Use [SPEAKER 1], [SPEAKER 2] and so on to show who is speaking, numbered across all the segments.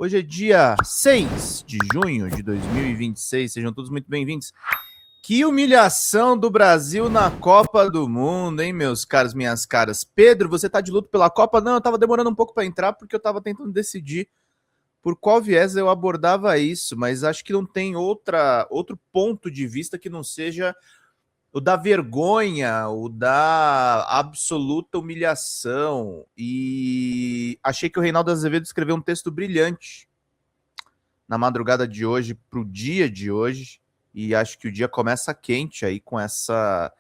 [SPEAKER 1] Hoje é dia 6 de junho de 2026, sejam todos muito bem-vindos. Que humilhação do Brasil na Copa do Mundo, hein, meus caros, minhas caras. Pedro, você tá de luto pela Copa? Não, eu tava demorando um pouco para entrar porque eu tava tentando decidir por qual viés eu abordava isso, mas acho que não tem outro ponto de vista que não seja o da vergonha, o da absoluta humilhação. E achei que o Reinaldo Azevedo escreveu um texto brilhante na madrugada de hoje para o dia de hoje, e acho que o dia começa quente aí com essa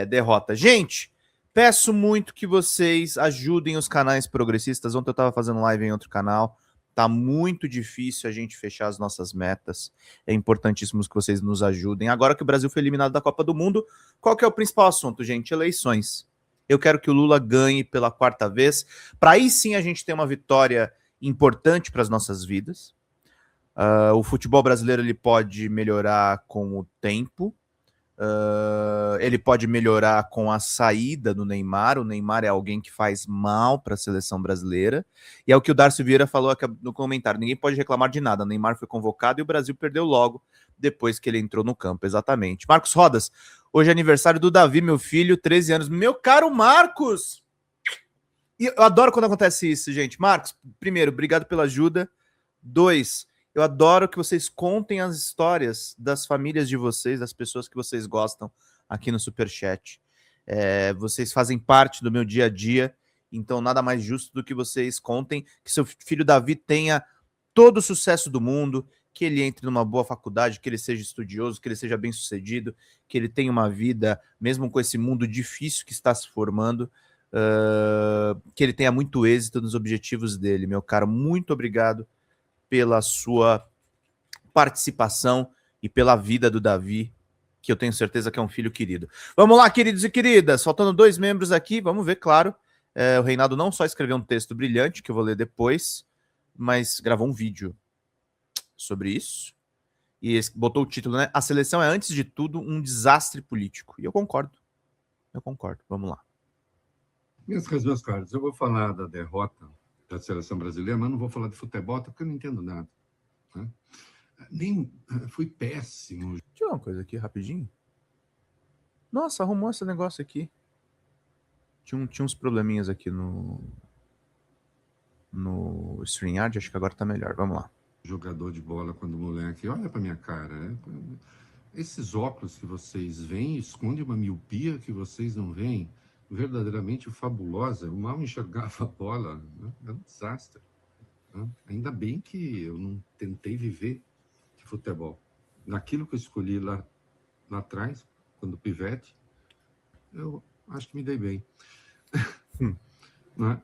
[SPEAKER 1] derrota. Gente, peço muito que vocês ajudem os canais progressistas. Ontem eu estava fazendo live em outro canal. Tá muito difícil a gente fechar as nossas metas. É importantíssimo que vocês nos ajudem. Agora que o Brasil foi eliminado da Copa do Mundo, qual que é o principal assunto, gente? Eleições. Eu quero que o Lula ganhe pela quarta vez, para aí sim a gente ter uma vitória importante para as nossas vidas. O futebol brasileiro ele pode melhorar com o tempo, ele pode melhorar com a saída do Neymar. O Neymar é alguém que faz mal para a seleção brasileira, e é o que o Darcy Vieira falou aqui no comentário: ninguém pode reclamar de nada. O Neymar foi convocado e o Brasil perdeu logo depois que ele entrou no campo, exatamente. Marcos Rodas, hoje é aniversário do Davi, meu filho, 13 anos. Meu caro Marcos! E eu adoro quando acontece isso, gente. Marcos, primeiro, obrigado pela ajuda. 2, eu adoro que vocês contem as histórias das famílias de vocês, das pessoas que vocês gostam aqui no Superchat. Vocês fazem parte do meu dia a dia, então nada mais justo do que vocês contem que seu filho Davi tenha todo o sucesso do mundo, que ele entre numa boa faculdade, que ele seja estudioso, que ele seja bem sucedido, que ele tenha uma vida, mesmo com esse mundo difícil que está se formando, que ele tenha muito êxito nos objetivos dele. Meu caro, muito obrigado pela sua participação e pela vida do Davi, que eu tenho certeza que é um filho querido. Vamos lá, queridos e queridas, faltando 2 membros aqui, vamos ver, claro. O Reinaldo não só escreveu um texto brilhante, que eu vou ler depois, mas gravou um vídeo sobre isso, e botou o título, né? A seleção é, antes de tudo, um desastre político. E eu concordo, vamos lá.
[SPEAKER 2] Meus caros, eu vou falar da derrota da seleção brasileira, mas não vou falar de futebol, porque eu não entendo nada. Né? Nem fui péssimo.
[SPEAKER 1] Deixa eu ver uma coisa aqui, rapidinho. Nossa, arrumou esse negócio aqui. Tinha uns probleminhas aqui no StreamYard, acho que agora tá melhor. Vamos lá.
[SPEAKER 2] Jogador de bola quando moleque, olha pra minha cara. Esses óculos que vocês veem escondem uma miopia que vocês não veem. Verdadeiramente fabulosa. Eu mal enxergava a bola. Né? É um desastre. Né? Ainda bem que eu não tentei viver de futebol. Naquilo que eu escolhi lá atrás, quando pivete, eu acho que me dei bem. Né?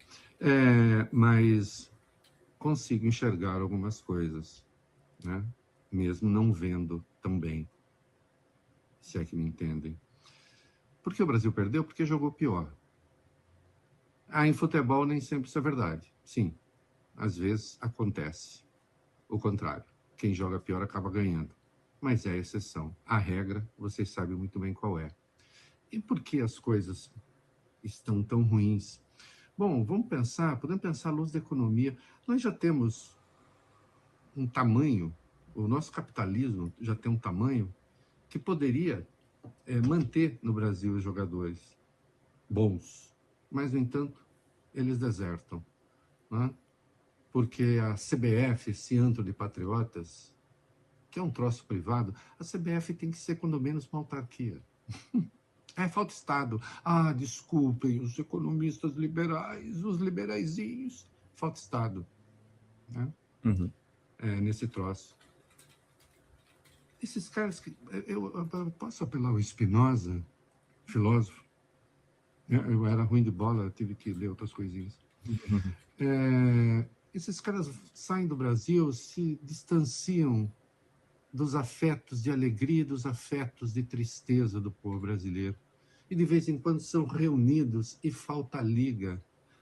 [SPEAKER 2] Mas consigo enxergar algumas coisas, né? Mesmo não vendo tão bem, se é que me entendem. Por que o Brasil perdeu? Porque jogou pior. Em futebol nem sempre isso é verdade. Sim, às vezes acontece o contrário. Quem joga pior acaba ganhando. Mas é a exceção. A regra, vocês sabem muito bem qual é. E por que as coisas estão tão ruins? Bom, podemos pensar à luz da economia. Nós já temos um tamanho, o nosso capitalismo já tem um tamanho que poderia manter no Brasil os jogadores bons. Mas, no entanto, eles desertam. Né? Porque a CBF, esse antro de patriotas, que é um troço privado, a CBF tem que ser, quando menos, uma autarquia. Falta Estado. Desculpem, os economistas liberais, os liberaizinhos. Falta Estado. Né?
[SPEAKER 1] Uhum.
[SPEAKER 2] Nesse troço. Esses caras que... Eu posso apelar ao Spinoza, filósofo? Eu era ruim de bola, tive que ler outras coisinhas. Esses caras saem do Brasil, se distanciam dos afetos de alegria e dos afetos de tristeza do povo brasileiro. E de vez em quando são reunidos e falta liga,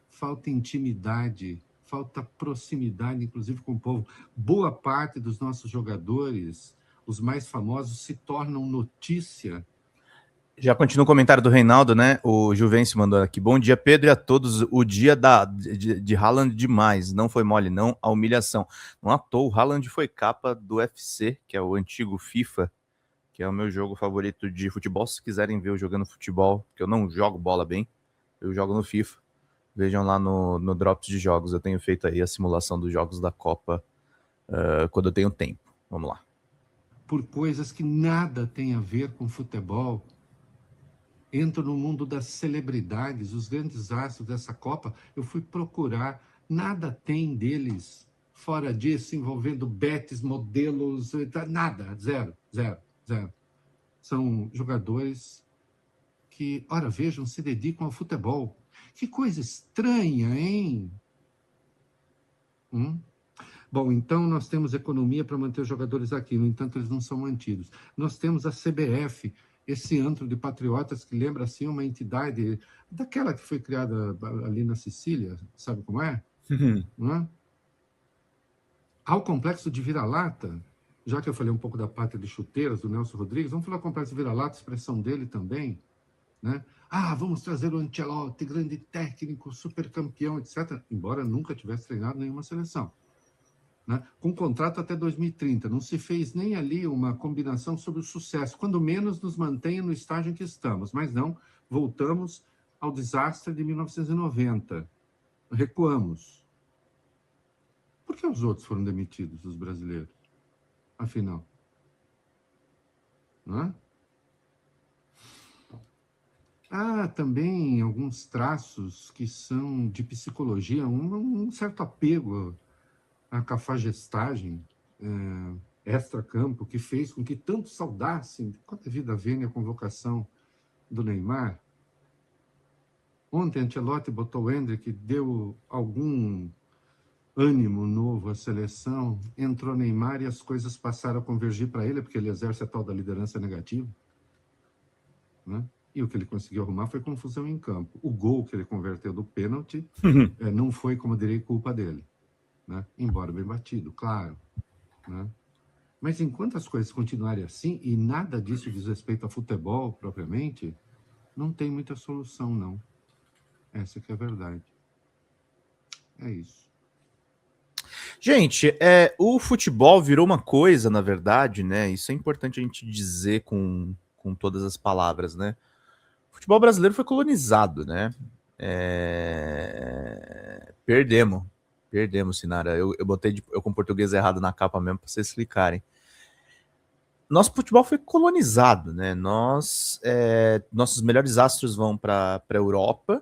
[SPEAKER 2] falta intimidade, falta proximidade, inclusive com o povo. Boa parte dos nossos jogadores, os mais famosos, se tornam notícia
[SPEAKER 1] Já continua o comentário do Reinaldo, né? O Juvencio mandou aqui. Bom dia, Pedro, e a todos. O dia de Haaland demais. Não foi mole, não. A humilhação. Não à toa, o Haaland foi capa do UFC, que é o antigo FIFA, que é o meu jogo favorito de futebol. Se quiserem ver eu jogando futebol, porque eu não jogo bola bem, eu jogo no FIFA. Vejam lá no Drops de Jogos. Eu tenho feito aí a simulação dos jogos da Copa quando eu tenho tempo. Vamos lá.
[SPEAKER 2] Por coisas que nada tem a ver com futebol. Entro no mundo das celebridades, os grandes astros dessa Copa. Eu fui procurar, nada tem deles fora disso, envolvendo betes, modelos, nada, zero. São jogadores que, ora, vejam, se dedicam ao futebol. Que coisa estranha, hein? Bom, então nós temos economia para manter os jogadores aqui, no entanto, eles não são mantidos. Nós temos a CBF, esse antro de patriotas que lembra, assim, uma entidade daquela que foi criada ali na Sicília, sabe como é? Não é? Há o complexo de vira-lata, já que eu falei um pouco da pátria de chuteiras, do Nelson Rodrigues, vamos falar do complexo de vira-lata, expressão dele também, né? Vamos trazer o Ancelotti, grande técnico, super campeão, etc., embora nunca tivesse treinado nenhuma seleção. Né? Com contrato até 2030. Não se fez nem ali uma combinação sobre o sucesso. Quando menos nos mantenha no estágio em que estamos. Mas não, voltamos ao desastre de 1990. Recuamos. Por que os outros foram demitidos, os brasileiros? Afinal. Não é? Há também alguns traços que são de psicologia, um certo apego a cafagestagem extra-campo, que fez com que tantos saudassem, quanta vida vênia, a convocação do Neymar. Ontem, Ancelotti botou o Endrick, deu algum ânimo novo à seleção, entrou Neymar e as coisas passaram a convergir para ele, porque ele exerce a tal da liderança negativa. Né? E o que ele conseguiu arrumar foi confusão em campo. O gol que ele converteu do pênalti não foi, como eu direi, culpa dele. Né? Embora bem batido, claro. Né? Mas enquanto as coisas continuarem assim, e nada disso diz respeito a futebol propriamente, não tem muita solução, não. Essa que é a verdade. É isso.
[SPEAKER 1] Gente, o futebol virou uma coisa, na verdade, né? Isso é importante a gente dizer com todas as palavras, né? O futebol brasileiro foi colonizado, né? Perdemos, Sinara. Eu com português errado na capa mesmo para vocês explicarem. Nosso futebol foi colonizado, né? Nossos melhores astros vão para a Europa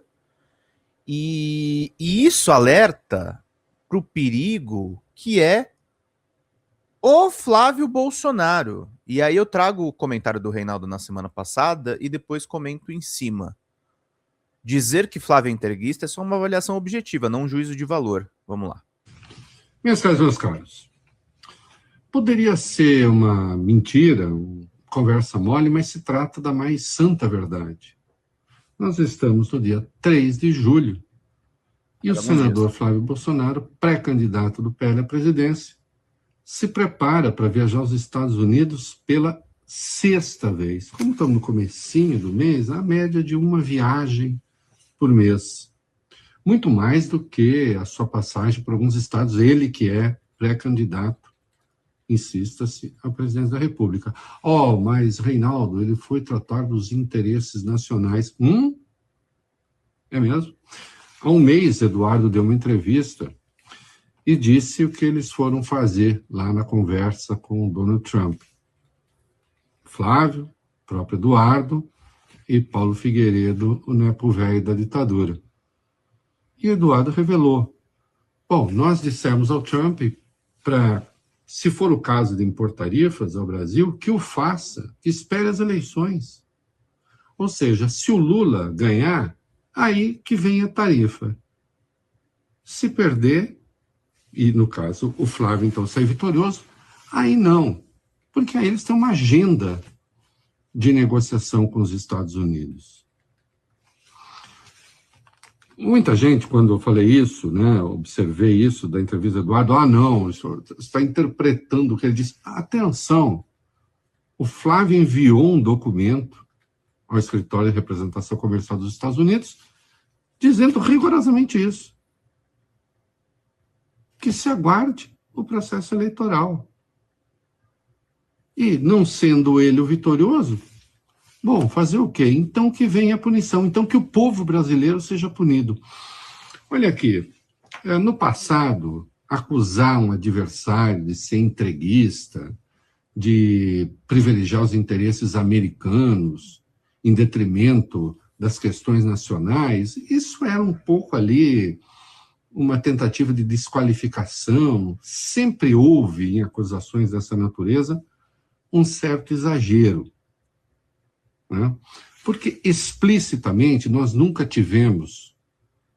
[SPEAKER 1] e isso alerta para o perigo que é o Flávio Bolsonaro. E aí eu trago o comentário do Reinaldo na semana passada e depois comento em cima. Dizer que Flávio é entreguista é só uma avaliação objetiva, não um juízo de valor. Vamos lá.
[SPEAKER 2] Minhas caras, meus caros, poderia ser uma mentira, uma conversa mole, mas se trata da mais santa verdade. Nós estamos no dia 3 de julho e o senador Flávio Bolsonaro, pré-candidato do PL à presidência, se prepara para viajar aos Estados Unidos pela 6ª vez. Como estamos no comecinho do mês, a média de uma viagem por mês. Muito mais do que a sua passagem por alguns estados, ele que é pré-candidato, insista-se, à presidência da República. Mas Reinaldo, ele foi tratar dos interesses nacionais. É mesmo? Há um mês, Eduardo deu uma entrevista e disse o que eles foram fazer lá na conversa com o Donald Trump. Flávio, próprio Eduardo e Paulo Figueiredo, o nepo velho da ditadura. E Eduardo revelou. Nós dissemos ao Trump para, se for o caso de impor tarifas ao Brasil, que o faça, que espere as eleições. Ou seja, se o Lula ganhar, aí que vem a tarifa. Se perder, e no caso o Flávio então sair vitorioso, aí não. Porque aí eles têm uma agenda de negociação com os Estados Unidos. Muita gente, quando eu falei isso, né, observei isso da entrevista do Eduardo, não, o senhor está interpretando o que ele disse. Atenção, o Flávio enviou um documento ao escritório de representação comercial dos Estados Unidos, dizendo rigorosamente isso. Que se aguarde o processo eleitoral. E, não sendo ele o vitorioso, bom, fazer o quê? Então que venha a punição, então que o povo brasileiro seja punido. Olha aqui, no passado, acusar um adversário de ser entreguista, de privilegiar os interesses americanos em detrimento das questões nacionais, isso era um pouco ali uma tentativa de desqualificação. Sempre houve, em acusações dessa natureza, um certo exagero, né? Porque explicitamente nós nunca tivemos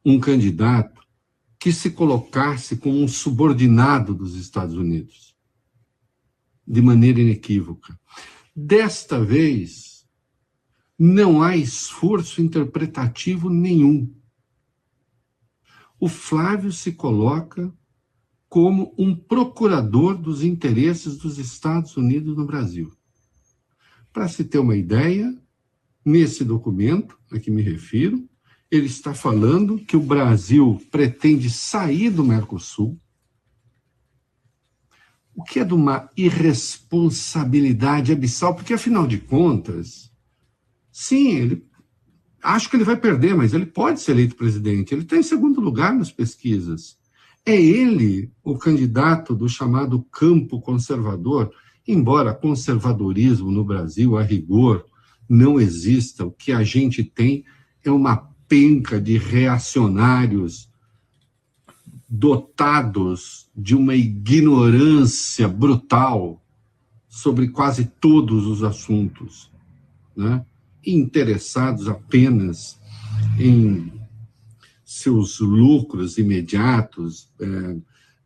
[SPEAKER 2] um candidato que se colocasse como um subordinado dos Estados Unidos, de maneira inequívoca. Desta vez, não há esforço interpretativo nenhum. O Flávio se coloca como um procurador dos interesses dos Estados Unidos no Brasil. Para se ter uma ideia, nesse documento a que me refiro, ele está falando que o Brasil pretende sair do Mercosul, o que é de uma irresponsabilidade abissal, porque, afinal de contas, sim, acho que ele vai perder, mas ele pode ser eleito presidente. Ele está em segundo lugar nas pesquisas. É ele o candidato do chamado campo conservador, embora conservadorismo no Brasil, a rigor, não exista. O que a gente tem é uma penca de reacionários dotados de uma ignorância brutal sobre quase todos os assuntos, né? Interessados apenas em seus lucros imediatos,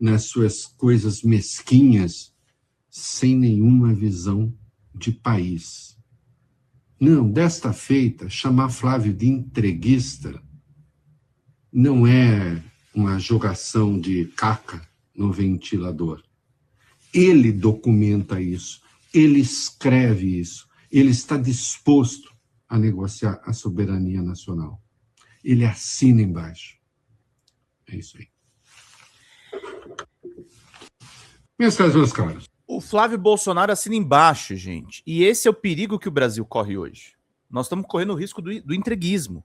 [SPEAKER 2] nas suas coisas mesquinhas, sem nenhuma visão de país. Não, desta feita, chamar Flávio de entreguista não é uma jogação de caca no ventilador. Ele documenta isso, ele escreve isso, ele está disposto a negociar a soberania nacional. Ele assina embaixo. É isso aí. Minhas caras, meus caros.
[SPEAKER 1] O Flávio Bolsonaro assina embaixo, gente. E esse é o perigo que o Brasil corre hoje. Nós estamos correndo o risco do entreguismo.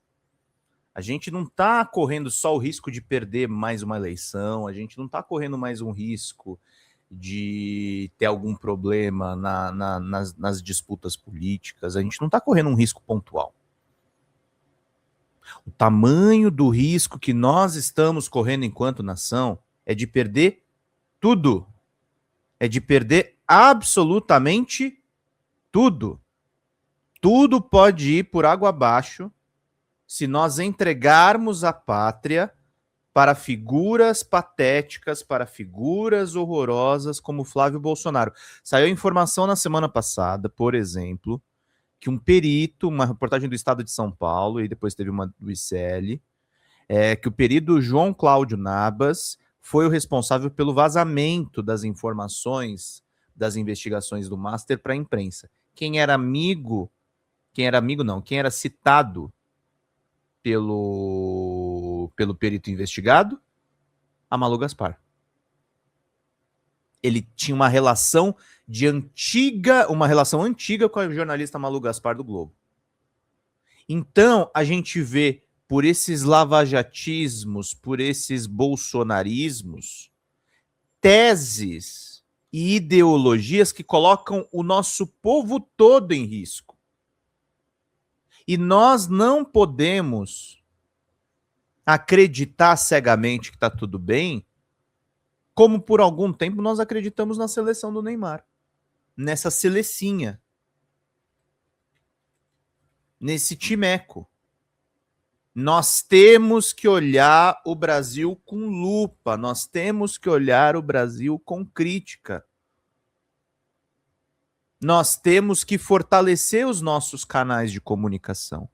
[SPEAKER 1] A gente não está correndo só o risco de perder mais uma eleição, a gente não está correndo mais um risco de ter algum problema nas disputas políticas, a gente não está correndo um risco pontual. O tamanho do risco que nós estamos correndo enquanto nação é de perder tudo. É de perder absolutamente tudo. Tudo pode ir por água abaixo se nós entregarmos a pátria para figuras patéticas, para figuras horrorosas como Flávio Bolsonaro. Saiu a informação na semana passada, por exemplo, que um perito, uma reportagem do Estado de São Paulo, e depois teve uma do ICL, que o perito João Cláudio Nabas foi o responsável pelo vazamento das informações das investigações do Master para a imprensa. Quem era citado pelo perito investigado? A Malu Gaspar. Ele tinha uma relação antiga com a jornalista Malu Gaspar do Globo. Então, a gente vê por esses lavajatismos, por esses bolsonarismos, teses e ideologias que colocam o nosso povo todo em risco. E nós não podemos acreditar cegamente que está tudo bem, como por algum tempo nós acreditamos na seleção do Neymar. Nessa selecinha. Nesse timeco. Nós temos que olhar o Brasil com lupa, nós temos que olhar o Brasil com crítica. Nós temos que fortalecer os nossos canais de comunicação.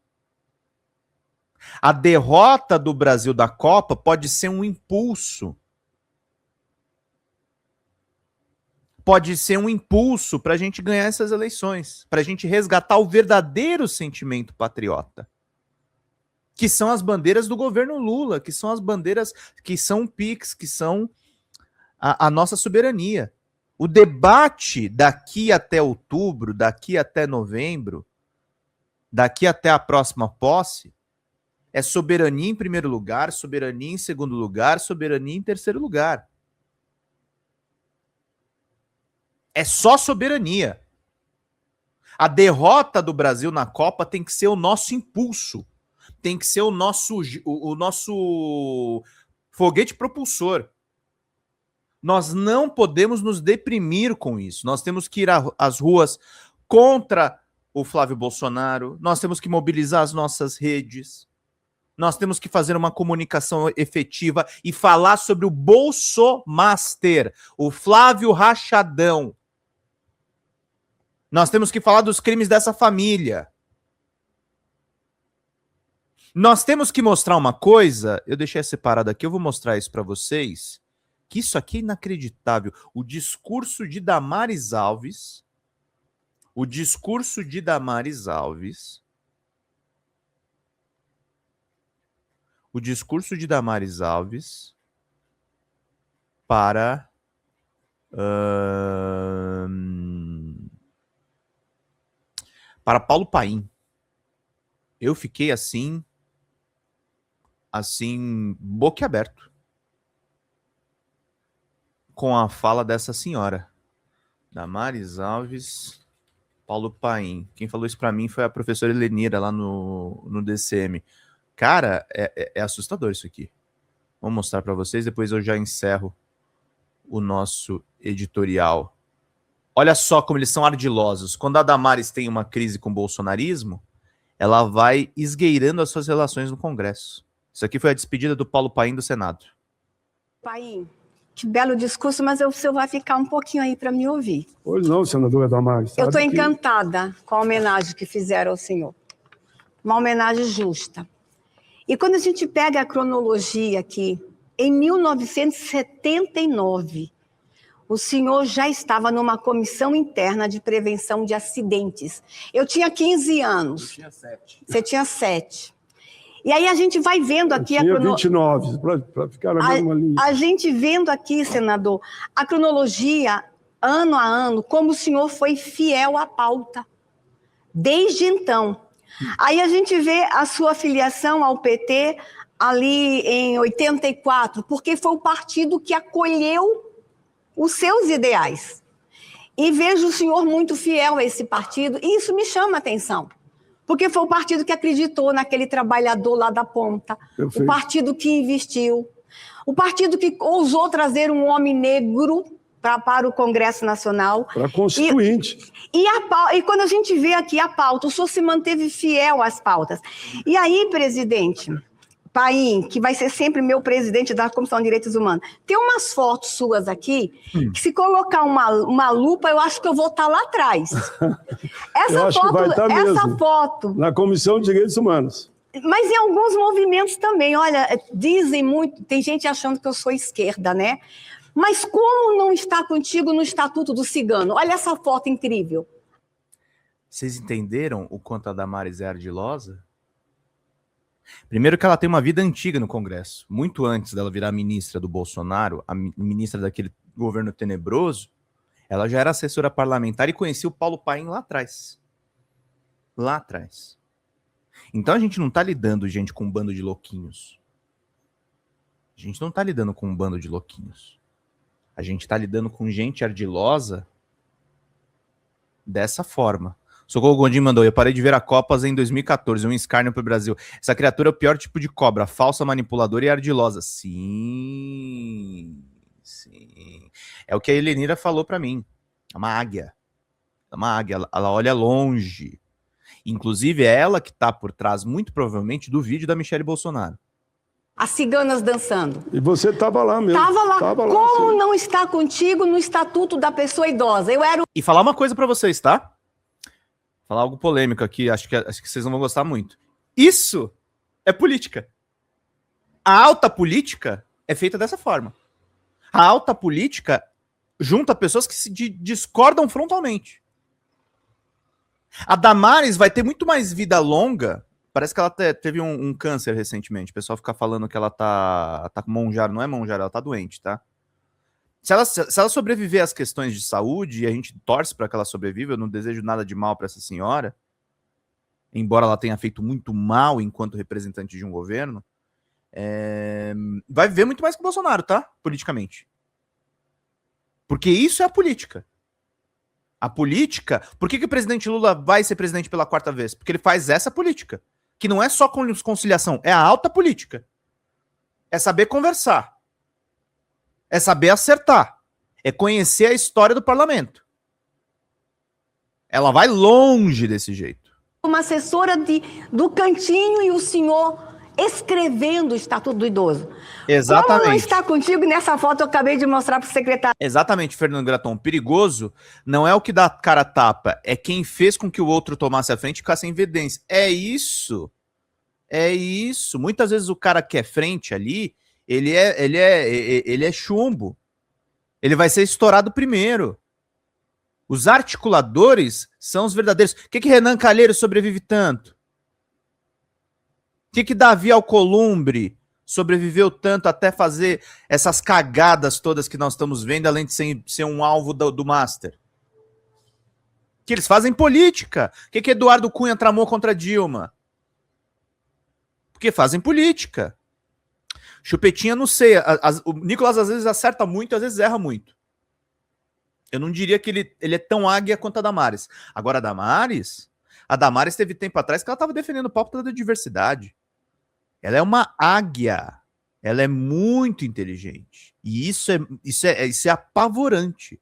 [SPEAKER 1] A derrota do Brasil da Copa pode ser um impulso pode ser um impulso para a gente ganhar essas eleições, para a gente resgatar o verdadeiro sentimento patriota, que são as bandeiras do governo Lula, que são as bandeiras que são o PIX, que são a nossa soberania. O debate daqui até outubro, daqui até novembro, daqui até a próxima posse, é soberania em primeiro lugar, soberania em segundo lugar, soberania em terceiro lugar. É só soberania. A derrota do Brasil na Copa tem que ser o nosso impulso. Tem que ser o nosso foguete propulsor. Nós não podemos nos deprimir com isso. Nós temos que ir às ruas contra o Flávio Bolsonaro. Nós temos que mobilizar as nossas redes. Nós temos que fazer uma comunicação efetiva e falar sobre o Bolsomaster, o Flávio Rachadão. Nós temos que falar dos crimes dessa família. Nós temos que mostrar uma coisa, eu deixei separado aqui, eu vou mostrar isso para vocês, que isso aqui é inacreditável. O discurso de Damares Alves, para Paulo Paim. Eu fiquei assim, boquiaberto com a fala dessa senhora. Damares Alves, Paulo Paim. Quem falou isso para mim foi a professora Helenira lá no DCM. Cara, é assustador isso aqui. Vou mostrar para vocês, depois eu já encerro o nosso editorial. Olha só como eles são ardilosos. Quando a Damares tem uma crise com o bolsonarismo, ela vai esgueirando as suas relações no Congresso. Isso aqui foi a despedida do Paulo Paim do Senado.
[SPEAKER 3] Paim, que belo discurso, mas o senhor vai ficar um pouquinho aí para me ouvir.
[SPEAKER 4] Pois não, senadora Damares.
[SPEAKER 3] Eu estou encantada com a homenagem que fizeram ao senhor. Uma homenagem justa. E quando a gente pega a cronologia aqui, em 1979, o senhor já estava numa comissão interna de prevenção de acidentes. Eu tinha 15 anos.
[SPEAKER 4] Eu tinha 7.
[SPEAKER 3] Você tinha 7. E aí a gente vai vendo aqui...
[SPEAKER 4] Eu tinha 29, para ficar na mesma linha.
[SPEAKER 3] A gente vendo aqui, senador, a cronologia, ano a ano, como o senhor foi fiel à pauta. Desde então. Aí a gente vê a sua filiação ao PT ali em 84, porque foi o partido que acolheu os seus ideais. E vejo o senhor muito fiel a esse partido, e isso me chama a atenção. Porque foi o partido que acreditou naquele trabalhador lá da ponta,
[SPEAKER 4] Perfeito.
[SPEAKER 3] O partido que investiu, o partido que ousou trazer um homem negro para o Congresso Nacional.
[SPEAKER 4] Para constituinte.
[SPEAKER 3] E quando a gente vê aqui a pauta, o senhor se manteve fiel às pautas. E aí, presidente Paim, que vai ser sempre meu presidente da Comissão de Direitos Humanos, tem umas fotos suas aqui, que se colocar uma lupa, eu acho que eu vou estar lá atrás.
[SPEAKER 4] Eu acho que vai estar
[SPEAKER 3] essa
[SPEAKER 4] mesmo,
[SPEAKER 3] foto...
[SPEAKER 4] na Comissão de Direitos Humanos.
[SPEAKER 3] Mas em alguns movimentos também, olha, dizem muito, tem gente achando que eu sou esquerda, né? Mas como não está contigo no Estatuto do Cigano? Olha essa foto incrível.
[SPEAKER 1] Vocês entenderam o quanto a Damares é ardilosa? Primeiro que ela tem uma vida antiga no Congresso. Muito antes dela virar ministra do Bolsonaro, a ministra daquele governo tenebroso, ela já era assessora parlamentar e conhecia o Paulo Paim lá atrás. Lá atrás. Então a gente não está lidando, gente, com um bando de louquinhos. A gente não está lidando com um bando de louquinhos. A gente está lidando com gente ardilosa dessa forma. Socorro Gondim mandou, eu parei de ver a Copas em 2014, um escárnio para o Brasil. Essa criatura é o pior tipo de cobra, falsa, manipuladora e ardilosa. Sim. É o que a Helenira falou para mim. É uma águia. Ela olha longe. Inclusive, é ela que está por trás, muito provavelmente, do vídeo da Michelle Bolsonaro.
[SPEAKER 3] As ciganas dançando.
[SPEAKER 4] E você estava lá mesmo.
[SPEAKER 3] Estava lá. Como
[SPEAKER 4] sim.
[SPEAKER 3] não está contigo no Estatuto da Pessoa Idosa? Eu era...
[SPEAKER 1] E falar uma coisa para vocês, tá? Falar algo polêmico aqui, acho que vocês não vão gostar muito. Isso é política. A alta política é feita dessa forma. A alta política junta pessoas que se discordam frontalmente. A Damares vai ter muito mais vida longa. Parece que ela teve um câncer recentemente. O pessoal fica falando que ela tá com Monjaro. Não é Monjaro, ela tá doente, tá? Se ela sobreviver às questões de saúde, e a gente torce para que ela sobreviva, eu não desejo nada de mal para essa senhora, embora ela tenha feito muito mal enquanto representante de um governo, vai viver muito mais que o Bolsonaro, tá? Politicamente. Porque isso é a política. A política... Por que o presidente Lula vai ser presidente pela 4ª vez? Porque ele faz essa política. Que não é só conciliação, é a alta política. É saber conversar. É saber acertar. É conhecer a história do parlamento. Ela vai longe desse jeito.
[SPEAKER 3] Uma assessora do cantinho e o senhor escrevendo o Estatuto do Idoso.
[SPEAKER 1] Exatamente.
[SPEAKER 3] Como não está contigo nessa foto eu acabei de mostrar para o secretário.
[SPEAKER 1] Exatamente, Fernando Graton. Perigoso não é o que dá cara a tapa, é quem fez com que o outro tomasse a frente e ficasse em evidência. É isso. É isso. Muitas vezes o cara que é frente ali, ele é chumbo. Ele vai ser estourado primeiro. Os articuladores são os verdadeiros. Por que Renan Calheiros sobrevive tanto? Por que Davi Alcolumbre sobreviveu tanto até fazer essas cagadas todas que nós estamos vendo, além de ser um alvo do Master? Que eles fazem política. Por que Eduardo Cunha tramou contra Dilma? Porque fazem política. Chupetinha, não sei. O Nicolas às vezes acerta muito, às vezes erra muito. Eu não diria que ele é tão águia quanto a Damares. Agora, a Damares teve tempo atrás que ela estava defendendo o pauta da diversidade. Ela é uma águia. Ela é muito inteligente. E isso é apavorante.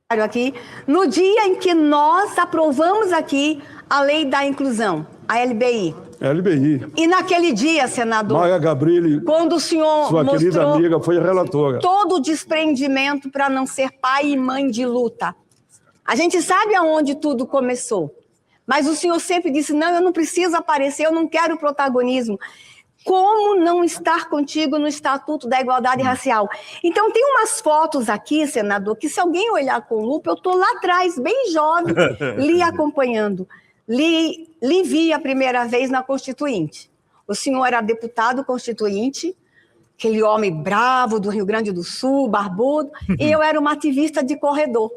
[SPEAKER 3] Aqui, no dia em que nós aprovamos aqui a lei da inclusão, a LBI.
[SPEAKER 4] LBI.
[SPEAKER 3] E naquele dia, senador,
[SPEAKER 4] Maia Gabrilli,
[SPEAKER 3] quando o senhor
[SPEAKER 4] sua querida
[SPEAKER 3] mostrou
[SPEAKER 4] amiga, foi a relatora.
[SPEAKER 3] todo o desprendimento para não ser pai e mãe de luta. A gente sabe aonde tudo começou. Mas o senhor sempre disse, não, eu não preciso aparecer, eu não quero protagonismo. Como não estar contigo no Estatuto da Igualdade Racial? Então, tem umas fotos aqui, senador, que se alguém olhar com lupa, eu estou lá atrás, bem jovem, lhe acompanhando. Lhe vi a primeira vez na Constituinte. O senhor era deputado constituinte, aquele homem bravo do Rio Grande do Sul, barbudo, e eu era uma ativista de corredor.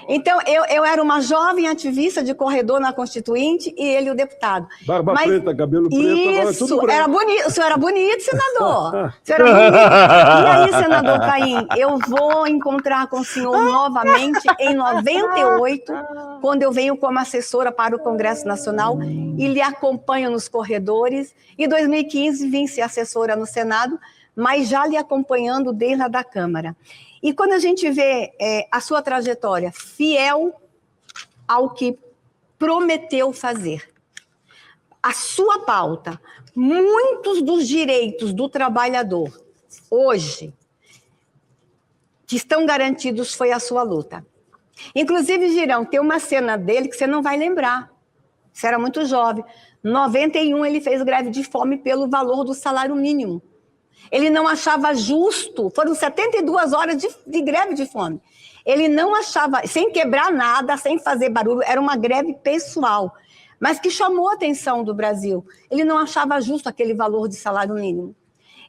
[SPEAKER 3] Então, eu era uma jovem ativista de corredor na Constituinte e ele o deputado.
[SPEAKER 4] Barba preta, cabelo preto, agora é tudo
[SPEAKER 3] Isso,
[SPEAKER 4] branco.
[SPEAKER 3] era bonito. O senhor era bonito, senador. O senhor era bonito. E aí, senador Paim, eu vou encontrar com o senhor novamente em 98, quando eu venho como assessora para o Congresso Nacional e lhe acompanho nos corredores. Em 2015, vim ser assessora no Senado, mas já lhe acompanhando desde a da Câmara. E quando a gente vê a sua trajetória fiel ao que prometeu fazer, a sua pauta, muitos dos direitos do trabalhador, hoje, que estão garantidos, foi a sua luta. Inclusive, Girão, tem uma cena dele que você não vai lembrar. Você era muito jovem. Em 91, ele fez greve de fome pelo valor do salário mínimo. Ele não achava justo, foram 72 horas de greve de fome. Ele não achava, sem quebrar nada, sem fazer barulho, era uma greve pessoal, mas que chamou a atenção do Brasil. Ele não achava justo aquele valor de salário mínimo.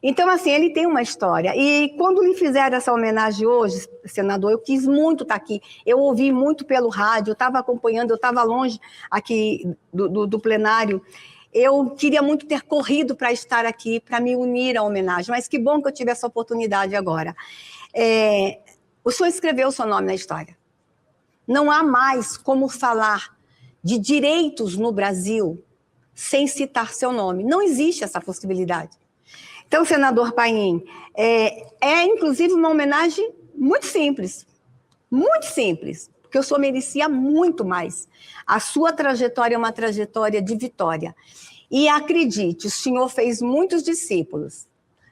[SPEAKER 3] Então, assim, ele tem uma história. E quando lhe fizeram essa homenagem hoje, senador, eu quis muito estar aqui. Eu ouvi muito pelo rádio, eu estava acompanhando, eu estava longe aqui do plenário. Eu queria muito ter corrido para estar aqui, para me unir à homenagem, mas que bom que eu tive essa oportunidade agora. O senhor escreveu o seu nome na história. Não há mais como falar de direitos no Brasil sem citar seu nome. Não existe essa possibilidade. Então, senador Paim, inclusive uma homenagem muito simples, porque o senhor merecia muito mais. A sua trajetória é uma trajetória de vitória. E acredite, o senhor fez muitos discípulos.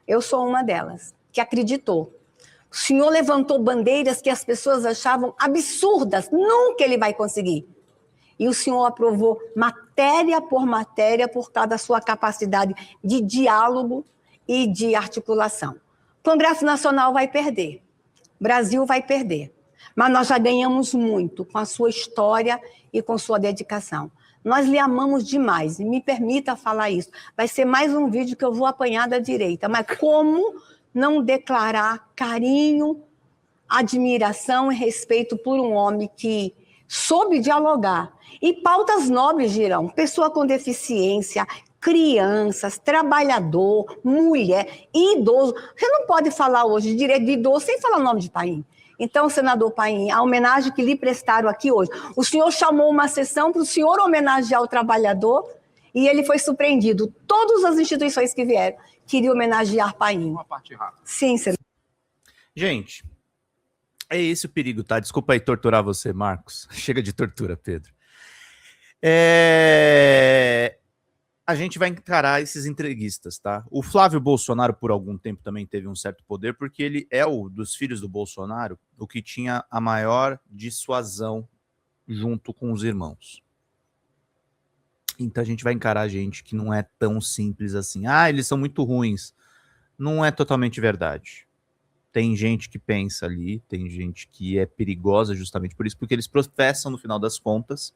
[SPEAKER 3] Eu sou uma delas, que acreditou. O senhor levantou bandeiras que as pessoas achavam absurdas. Nunca ele vai conseguir. E o senhor aprovou matéria por causa da sua capacidade de diálogo e de articulação. O Congresso Nacional vai perder. O Brasil vai perder. Mas nós já ganhamos muito com a sua história e com sua dedicação. Nós lhe amamos demais, e me permita falar isso. Vai ser mais um vídeo que eu vou apanhar da direita, mas como não declarar carinho, admiração e respeito por um homem que soube dialogar. E pautas nobres, Girão, pessoa com deficiência, crianças, trabalhador, mulher, idoso. Você não pode falar hoje de direito de idoso sem falar o nome de Paim. Então, senador Paim, a homenagem que lhe prestaram aqui hoje, o senhor chamou uma sessão para o senhor homenagear o trabalhador e ele foi surpreendido. Todas as instituições que vieram queriam homenagear Paim.
[SPEAKER 2] Uma parte rápida.
[SPEAKER 3] Sim, senador.
[SPEAKER 1] Gente, é esse o perigo, tá? Desculpa aí torturar você, Marcos. Chega de tortura, Pedro. A gente vai encarar esses entreguistas, tá? O Flávio Bolsonaro, por algum tempo, também teve um certo poder, porque ele é o dos filhos do Bolsonaro, o que tinha a maior dissuasão junto com os irmãos. Então a gente vai encarar gente que não é tão simples assim. Ah, eles são muito ruins. Não é totalmente verdade. Tem gente que pensa ali, tem gente que é perigosa justamente por isso, porque eles professam, no final das contas,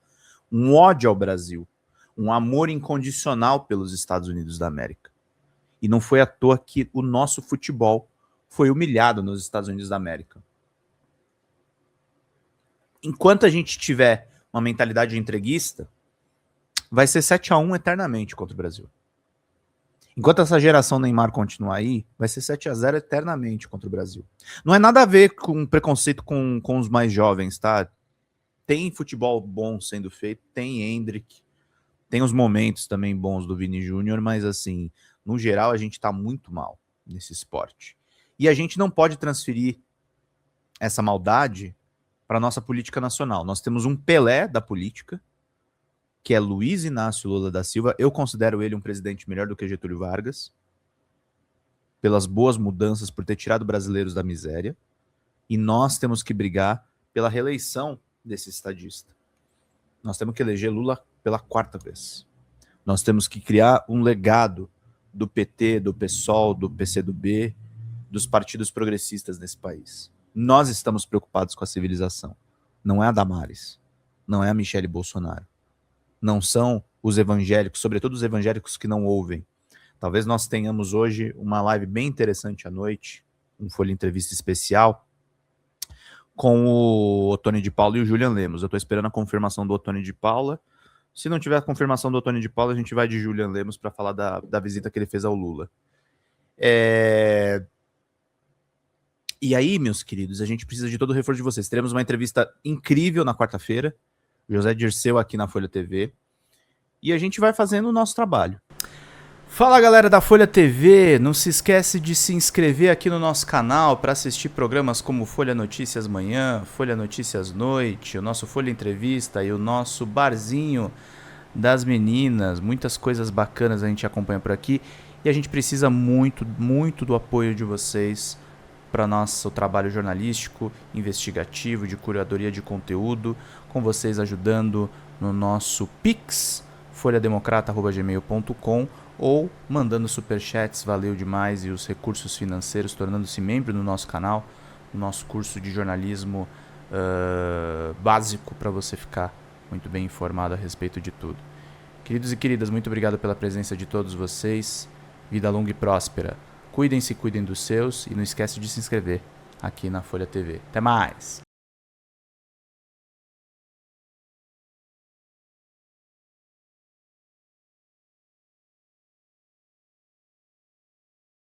[SPEAKER 1] um ódio ao Brasil, um amor incondicional pelos Estados Unidos da América. E não foi à toa que o nosso futebol foi humilhado nos Estados Unidos da América. Enquanto a gente tiver uma mentalidade entreguista, vai ser 7-1 eternamente contra o Brasil. Enquanto essa geração Neymar continuar aí, vai ser 7-0 eternamente contra o Brasil. Não é nada a ver com preconceito com os mais jovens, tá? Tem futebol bom sendo feito, tem Endrick, tem os momentos também bons do Vini Júnior, mas assim, no geral a gente tá muito mal nesse esporte. E a gente não pode transferir essa maldade para nossa política nacional. Nós temos um Pelé da política, que é Luiz Inácio Lula da Silva. Eu considero ele um presidente melhor do que Getúlio Vargas, pelas boas mudanças, por ter tirado brasileiros da miséria. E nós temos que brigar pela reeleição desse estadista. Nós temos que eleger Lula pela 4ª vez. Nós temos que criar um legado do PT, do PSOL, do PCdoB, dos partidos progressistas nesse país. Nós estamos preocupados com a civilização. Não é a Damares, não é a Michele Bolsonaro. Não são os evangélicos, sobretudo os evangélicos que não ouvem. Talvez nós tenhamos hoje uma live bem interessante à noite, um Folha Entrevista especial, com o Ottoni de Paula e o Julian Lemos. Eu estou esperando a confirmação do Ottoni de Paula. Se não tiver a confirmação do Ottoni de Paula, a gente vai de Julian Lemos para falar da visita que ele fez ao Lula. E aí, meus queridos, a gente precisa de todo o reforço de vocês. Teremos uma entrevista incrível na quarta-feira, José Dirceu aqui na Folha TV, e a gente vai fazendo o nosso trabalho. Fala, galera da Folha TV, não se esquece de se inscrever aqui no nosso canal para assistir programas como Folha Notícias Manhã, Folha Notícias Noite, o nosso Folha Entrevista e o nosso Barzinho das Meninas. Muitas coisas bacanas a gente acompanha por aqui e a gente precisa muito, muito do apoio de vocês para nosso trabalho jornalístico, investigativo, de curadoria de conteúdo, com vocês ajudando no nosso Pix, folhademocrata@gmail.com, ou mandando superchats, valeu demais, e os recursos financeiros, tornando-se membro do nosso canal, no nosso curso de jornalismo básico, para você ficar muito bem informado a respeito de tudo. Queridos e queridas, muito obrigado pela presença de todos vocês, vida longa e próspera. Cuidem-se, cuidem dos seus, e não esquece de se inscrever aqui na Folha TV. Até mais!